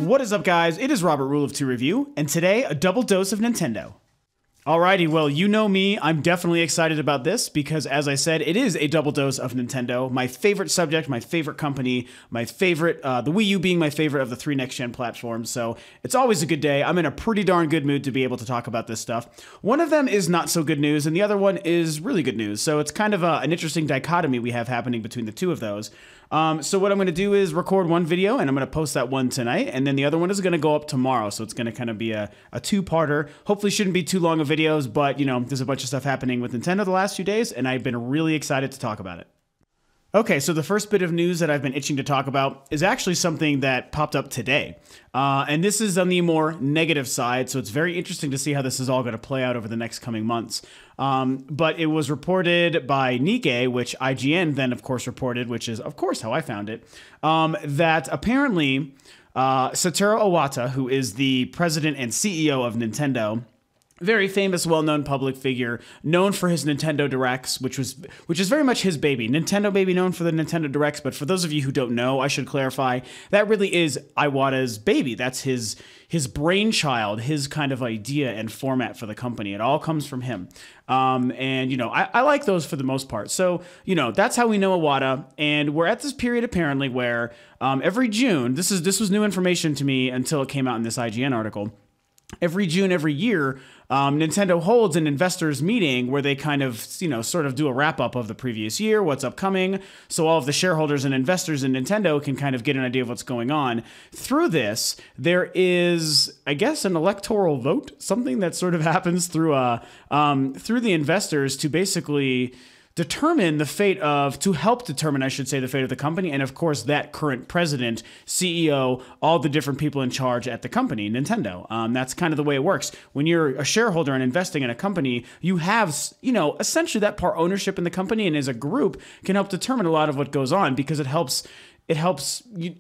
What is up, guys? It is Robert Rule of 2 Review, and today, a double dose of Nintendo. Alrighty, well, you know me, I'm definitely excited about this because, as I said, it is a double dose of Nintendo, my favorite subject, my favorite company, my favorite, the Wii U being my favorite of the 3 next-gen platforms, so it's always a good day. I'm in a pretty darn good mood to be able to talk about this stuff. One of them is not so good news, and the other one is really good news, so it's kind of an interesting dichotomy we have happening between the two of those. So what I'm going to do is record one video, and I'm going to post that one tonight, and then the other one is going to go up tomorrow, so it's going to kind of be a two-parter. Hopefully shouldn't be too long of videos, but, you know, there's a bunch of stuff happening with Nintendo the last few days, and I've been really excited to talk about it. Okay, so the first bit of news that I've been itching to talk about is actually something that popped up today. And this is on the more negative side, so it's very interesting to see how this is all going to play out over the next coming months. But it was reported by Nikkei, which IGN then, of course, reported, which is, of course, how I found it, that apparently Satoru Iwata, who is the president and CEO of Nintendo, very famous, well-known public figure, known for his Nintendo Directs, which is very much his baby. Nintendo baby, known for the Nintendo Directs, but for those of you who don't know, I should clarify, that really is Iwata's baby. That's his brainchild, his kind of idea and format for the company. It all comes from him. And, you know, I like those for the most part. So, you know, that's how we know Iwata. And we're at this period, apparently, where every June, this was new information to me until it came out in this IGN article, every June, every year, Nintendo holds an investors meeting where they kind of, you know, sort of do a wrap up of the previous year, what's upcoming, so all of the shareholders and investors in Nintendo can kind of get an idea of what's going on. Through this, there is, I guess, an electoral vote, something that sort of happens through the investors to basically determine the fate of, to help determine, I should say, the fate of the company, and of course that current president, CEO, all the different people in charge at the company, Nintendo. That's kind of the way it works. When you're a shareholder and investing in a company, you have, you know, essentially that part ownership in the company, and as a group can help determine a lot of what goes on because it helps you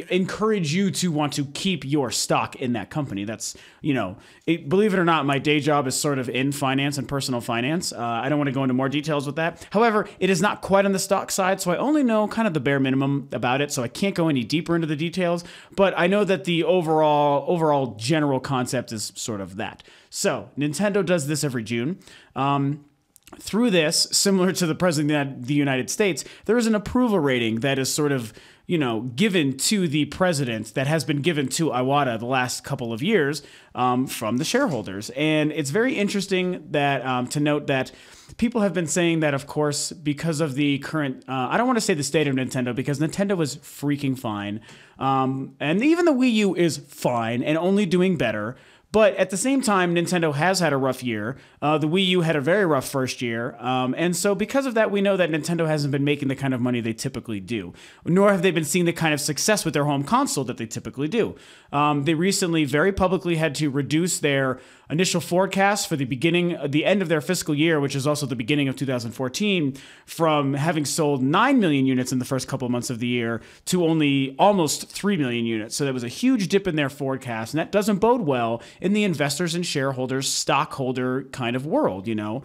encourage you to want to keep your stock in that company. That's, you know, believe it or not, my day job is sort of in finance and personal finance. I don't want to go into more details with that. However, it is not quite on the stock side, so I only know kind of the bare minimum about it, so I can't go any deeper into the details, but I know that the overall general concept is sort of that. So, Nintendo does this every June. Through this, similar to the President of the United States, there is an approval rating that is sort of, you know, given to the president that has been given to Iwata the last couple of years from the shareholders. And it's very interesting that to note that people have been saying that, of course, because of the current, I don't want to say the state of Nintendo, because Nintendo is freaking fine. And even the Wii U is fine and only doing better. But at the same time, Nintendo has had a rough year. The Wii U had a very rough first year. And so because of that, we know that Nintendo hasn't been making the kind of money they typically do, nor have they been seeing the kind of success with their home console that they typically do. They recently very publicly had to reduce their initial forecast for the end of their fiscal year, which is also the beginning of 2014, from having sold 9 million units in the first couple of months of the year to only almost 3 million units. So that was a huge dip in their forecast, and that doesn't bode well in the investors and shareholders, stockholder kind of world, you know,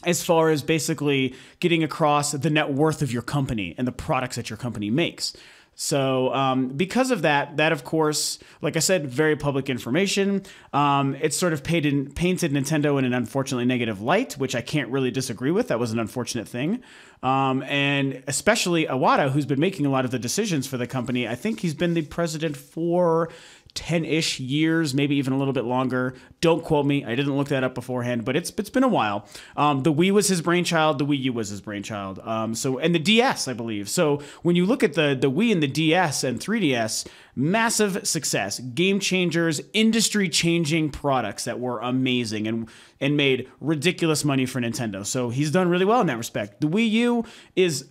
as far as basically getting across the net worth of your company and the products that your company makes. So because of that, of course, like I said, very public information. It sort of painted Nintendo in an unfortunately negative light, which I can't really disagree with. That was an unfortunate thing. And especially Iwata, who's been making a lot of the decisions for the company. I think he's been the president for 10-ish years, maybe even a little bit longer. Don't quote me. I didn't look that up beforehand, but it's been a while. The Wii was his brainchild. The Wii U was his brainchild. And the DS, I believe. So when you look at the Wii and the DS and 3DS, massive success, game changers, industry-changing products that were amazing and made ridiculous money for Nintendo. So he's done really well in that respect. The Wii U is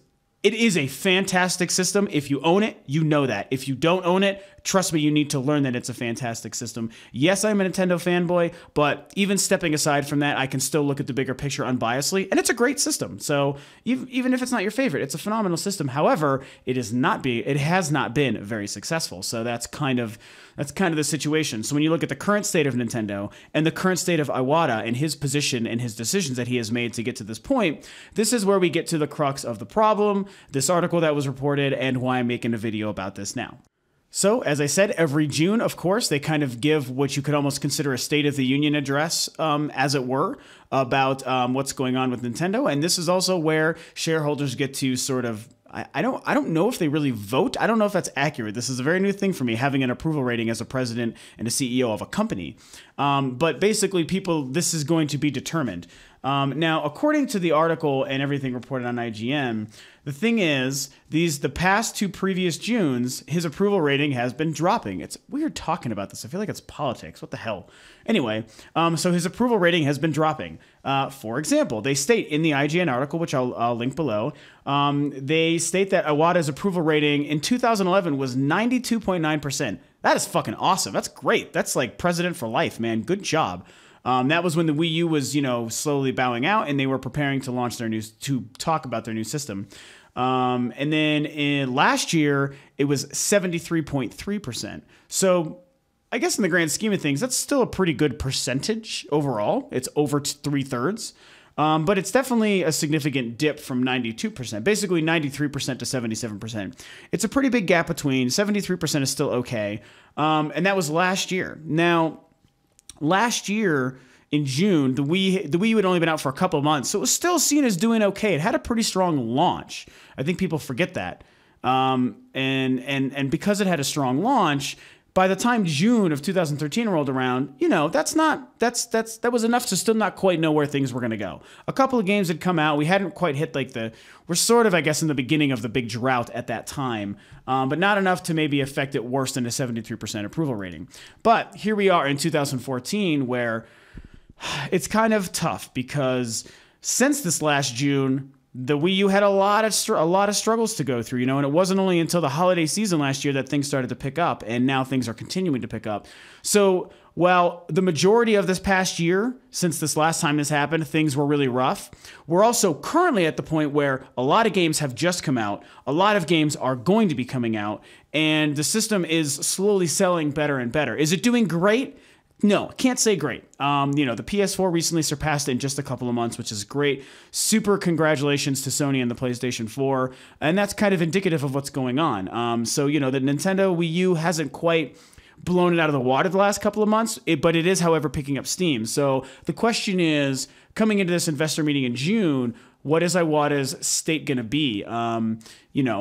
a fantastic system. If you own it, you know that. If you don't own it, trust me, you need to learn that it's a fantastic system. Yes, I'm a Nintendo fanboy, but even stepping aside from that, I can still look at the bigger picture unbiasedly, and it's a great system. So even if it's not your favorite, it's a phenomenal system. However, it has not been very successful. So that's kind of the situation. So when you look at the current state of Nintendo and the current state of Iwata and his position and his decisions that he has made to get to this point, this is where we get to the crux of the problem, this article that was reported, and why I'm making a video about this now. So, as I said, every June, of course, they kind of give what you could almost consider a State of the Union address, as it were, about what's going on with Nintendo. And this is also where shareholders get to sort of, I don't know if they really vote. I don't know if that's accurate. This is a very new thing for me, having an approval rating as a president and a CEO of a company. But basically, this is going to be determined. Now, according to the article and everything reported on IGN, the thing is, the past 2 previous Junes, his approval rating has been dropping. It's weird talking about this. I feel like it's politics. What the hell? Anyway, so his approval rating has been dropping. For example, they state in the IGN article, which I'll link below, they state that Iwata's approval rating in 2011 was 92.9%. That is fucking awesome. That's great. That's like president for life, man. Good job. That was when the Wii U was, slowly bowing out, and they were preparing to launch to talk about their new system. And then in last year, it was 73.3%. So I guess in the grand scheme of things, that's still a pretty good percentage overall. It's over 3/3. But it's definitely a significant dip from 92%, basically 93% to 77%. It's a pretty big gap between. 73% is still okay. And that was last year. Now, last year in June, the Wii U had only been out for a couple of months, so it was still seen as doing okay. It had a pretty strong launch. I think people forget that. And because it had a strong launch, by the time June of 2013 rolled around, that was enough to still not quite know where things were going to go. A couple of games had come out. We hadn't quite hit we're sort of, I guess, in the beginning of the big drought at that time, but not enough to maybe affect it worse than a 73% approval rating. But here we are in 2014, where it's kind of tough because since this last June, the Wii U had a lot of struggles to go through, and it wasn't only until the holiday season last year that things started to pick up, and now things are continuing to pick up. So while the majority of this past year, since this last time this happened, things were really rough, we're also currently at the point where a lot of games have just come out, a lot of games are going to be coming out, and the system is slowly selling better and better. Is it doing great? No, can't say great. The PS4 recently surpassed it in just a couple of months, which is great. Super congratulations to Sony and the PlayStation 4. And that's kind of indicative of what's going on. So, the Nintendo Wii U hasn't quite blown it out of the water the last couple of months, but it is, however, picking up steam. So the question is, coming into this investor meeting in June, what is Iwata's state going to be?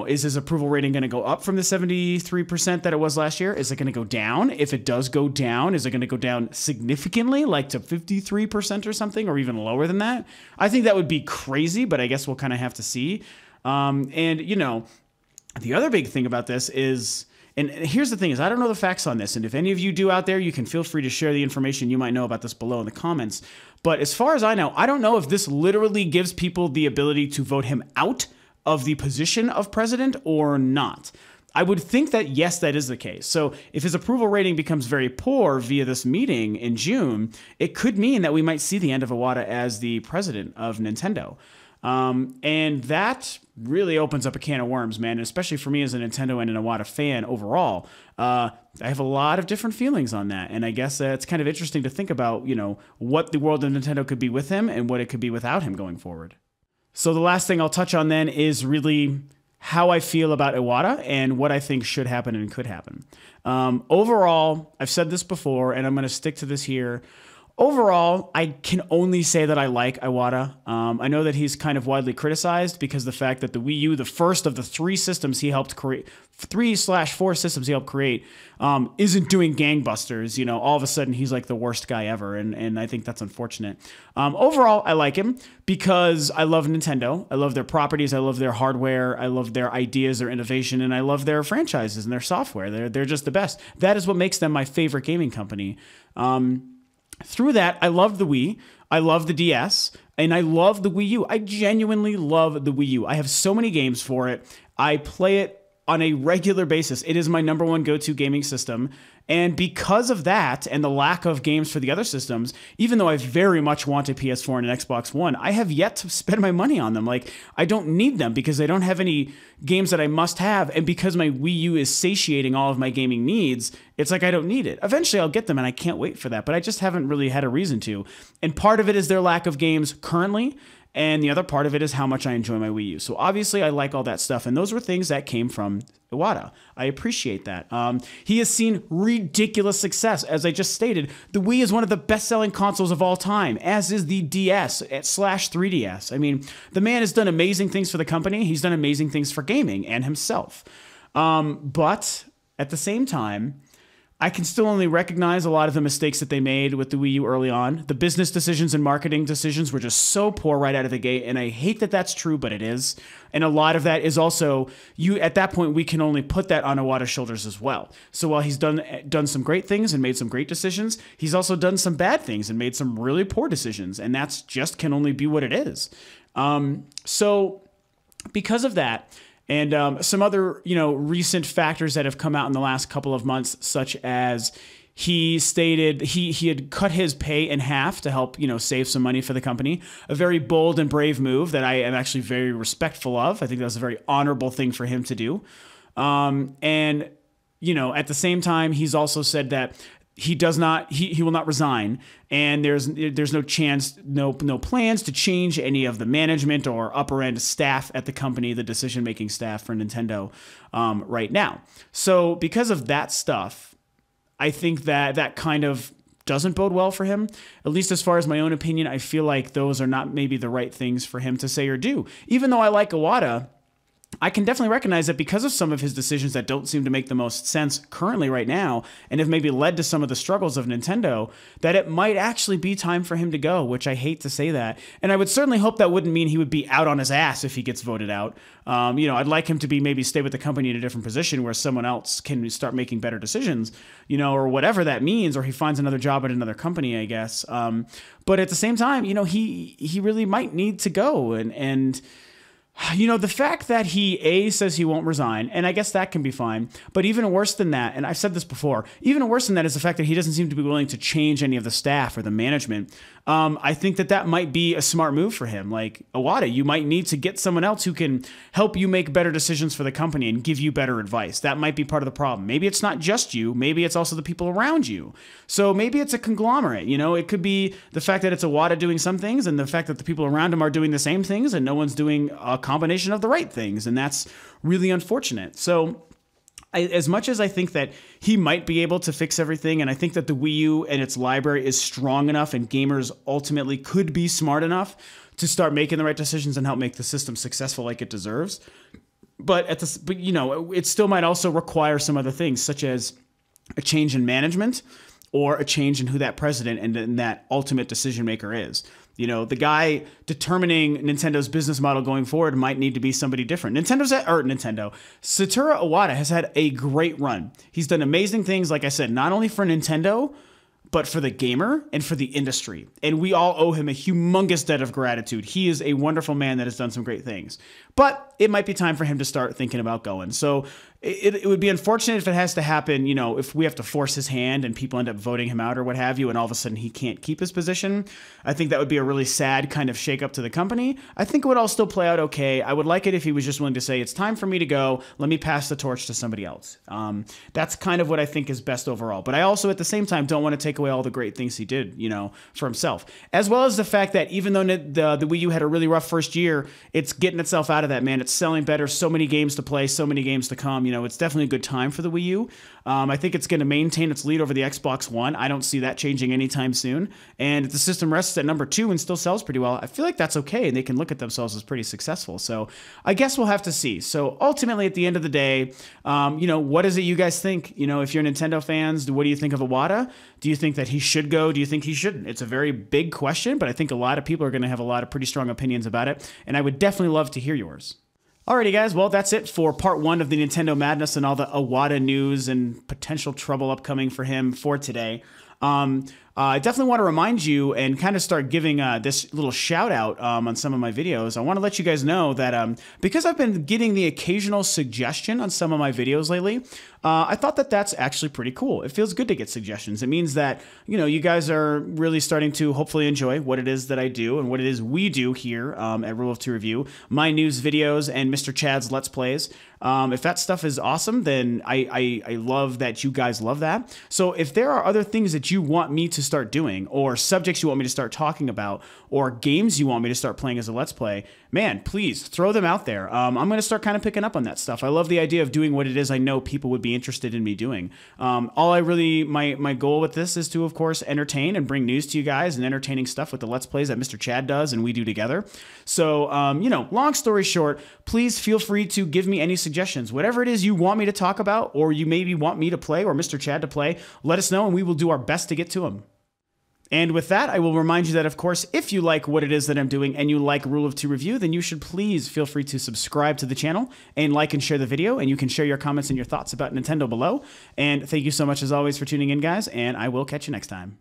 Is his approval rating going to go up from the 73% that it was last year? Is it going to go down? If it does go down, is it going to go down significantly, like to 53% or something, or even lower than that? I think that would be crazy, but I guess we'll kind of have to see. The other big thing about this is, and here's the thing is, I don't know the facts on this, and if any of you do out there, you can feel free to share the information you might know about this below in the comments. But as far as I know, I don't know if this literally gives people the ability to vote him out of the position of president or not. I would think that, yes, that is the case. So if his approval rating becomes very poor via this meeting in June, it could mean that we might see the end of Iwata as the president of Nintendo. And that really opens up a can of worms, man, and especially for me as a Nintendo and an Iwata fan overall. I have a lot of different feelings on that, and I guess it's kind of interesting to think about, what the world of Nintendo could be with him and what it could be without him going forward. So the last thing I'll touch on then is really how I feel about Iwata and what I think should happen and could happen. Overall, I've said this before, and I'm going to stick to this here. Overall, I can only say that I like Iwata. I know that he's kind of widely criticized because the fact that the Wii U, the first of the 3 systems he helped create, 3/4 systems he helped create, isn't doing gangbusters. All of a sudden he's like the worst guy ever, and I think that's unfortunate. Overall, I like him because I love Nintendo. I love their properties. I love their hardware. I love their ideas, their innovation, and I love their franchises and their software. They're just the best. That is what makes them my favorite gaming company. Through that, I love the Wii, I love the DS, and I love the Wii U. I genuinely love the Wii U. I have so many games for it. I play it on a regular basis. It is my number one go-to gaming system. And because of that and the lack of games for the other systems, even though I very much want a PS4 and an Xbox One, I have yet to spend my money on them. Like, I don't need them because they don't have any games that I must have. And because my Wii U is satiating all of my gaming needs, it's like I don't need it. Eventually I'll get them and I can't wait for that, but I just haven't really had a reason to. And part of it is their lack of games currently. And the other part of it is how much I enjoy my Wii U. So obviously I like all that stuff. And those were things that came from Iwata. I appreciate that. He has seen ridiculous success. As I just stated, the Wii is one of the best-selling consoles of all time, as is the DS / 3DS. I mean, the man has done amazing things for the company. He's done amazing things for gaming and himself. But at the same time, I can still only recognize a lot of the mistakes that they made with the Wii U early on. The business decisions and marketing decisions were just so poor right out of the gate, and I hate that that's true, but it is. And a lot of that is also, at that point, we can only put that on Iwata's shoulders as well. So while he's done some great things and made some great decisions, he's also done some bad things and made some really poor decisions, and that's just can only be what it is. So because of that, and some other, recent factors that have come out in the last couple of months, such as he stated he had cut his pay in half to help, save some money for the company. A very bold and brave move that I am actually very respectful of. I think that was a very honorable thing for him to do. And, at the same time, he's also said that he will not resign, and there's no chance, no plans to change any of the management or upper end staff at the company, the decision-making staff for Nintendo right now. So because of that stuff, I think that kind of doesn't bode well for him. At least as far as my own opinion, I feel like those are not maybe the right things for him to say or do. Even though I like Iwata, I can definitely recognize that because of some of his decisions that don't seem to make the most sense currently right now, and have maybe led to some of the struggles of Nintendo, that it might actually be time for him to go, which I hate to say that. And I would certainly hope that wouldn't mean he would be out on his ass if he gets voted out. I'd like him to be maybe stay with the company in a different position where someone else can start making better decisions, or whatever that means, or he finds another job at another company, I guess. But at the same time, he really might need to go. And the fact that he, says he won't resign, and I guess that can be fine, but even worse than that, and I've said this before, even worse than that is the fact that he doesn't seem to be willing to change any of the staff or the management. I think that might be a smart move for him. Like, Iwata, you might need to get someone else who can help you make better decisions for the company and give you better advice. That might be part of the problem. Maybe it's not just you. Maybe it's also the people around you. So maybe it's a conglomerate. It could be the fact that it's Iwata doing some things and the fact that the people around him are doing the same things and no one's doing a combination of the right things. And that's really unfortunate. So as much as I think that he might be able to fix everything, and I think that the Wii U and its library is strong enough and gamers ultimately could be smart enough to start making the right decisions and help make the system successful like it deserves. But it still might also require some other things, such as a change in management or a change in who that president and that ultimate decision maker is. The guy determining Nintendo's business model going forward might need to be somebody different. Satoru Iwata has had a great run. He's done amazing things, like I said, not only for Nintendo, but for the gamer and for the industry. And we all owe him a humongous debt of gratitude. He is a wonderful man that has done some great things. But it might be time for him to start thinking about going. So it would be unfortunate if it has to happen, if we have to force his hand and people end up voting him out or what have you, and all of a sudden he can't keep his position. I think that would be a really sad kind of shakeup to the company. I think it would all still play out okay. I would like it if he was just willing to say, it's time for me to go. Let me pass the torch to somebody else. That's kind of what I think is best overall. But I also, at the same time, don't want to take away all the great things he did, for himself. As well as the fact that even though the Wii U had a really rough first year, it's getting itself out of that, man. It's selling better. So many games to play, so many games to come. It's definitely a good time for the Wii U. I think it's going to maintain its lead over the Xbox One. I don't see that changing anytime soon. And if the system rests at number 2 and still sells pretty well, I feel like that's okay, and they can look at themselves as pretty successful. So I guess we'll have to see. So ultimately, at the end of the day, what is it you guys think? If you're Nintendo fans, what do you think of Iwata? Do you think that he should go? Do you think he shouldn't? It's a very big question, but I think a lot of people are going to have a lot of pretty strong opinions about it, and I would definitely love to hear yours. Alrighty, guys. Well, that's it for part 1 of the Nintendo Madness and all the Iwata news and potential trouble upcoming for him for today. I definitely want to remind you and kind of start giving this little shout out on some of my videos. I want to let you guys know that because I've been getting the occasional suggestion on some of my videos lately, I thought that that's actually pretty cool. It feels good to get suggestions. It means that, you guys are really starting to hopefully enjoy what it is that I do and what it is we do here at Rule of Two Review, my news videos and Mr. Chad's Let's Plays. If that stuff is awesome, then I love that you guys love that. So if there are other things that you want me to start doing, or subjects you want me to start talking about, or games you want me to start playing as a Let's Play, man, please throw them out there. I'm going to start kind of picking up on that stuff. I love the idea of doing what it is I know people would be interested in me doing. My goal with this is to, of course, entertain and bring news to you guys and entertaining stuff with the Let's Plays that Mr. Chad does and we do together. So, long story short, please feel free to give me any suggestions. Whatever it is you want me to talk about, or you maybe want me to play or Mr. Chad to play, let us know and we will do our best to get to them. And with that, I will remind you that, of course, if you like what it is that I'm doing and you like Rule of Two Review, then you should please feel free to subscribe to the channel and like and share the video. And you can share your comments and your thoughts about Nintendo below. And thank you so much, as always, for tuning in, guys. And I will catch you next time.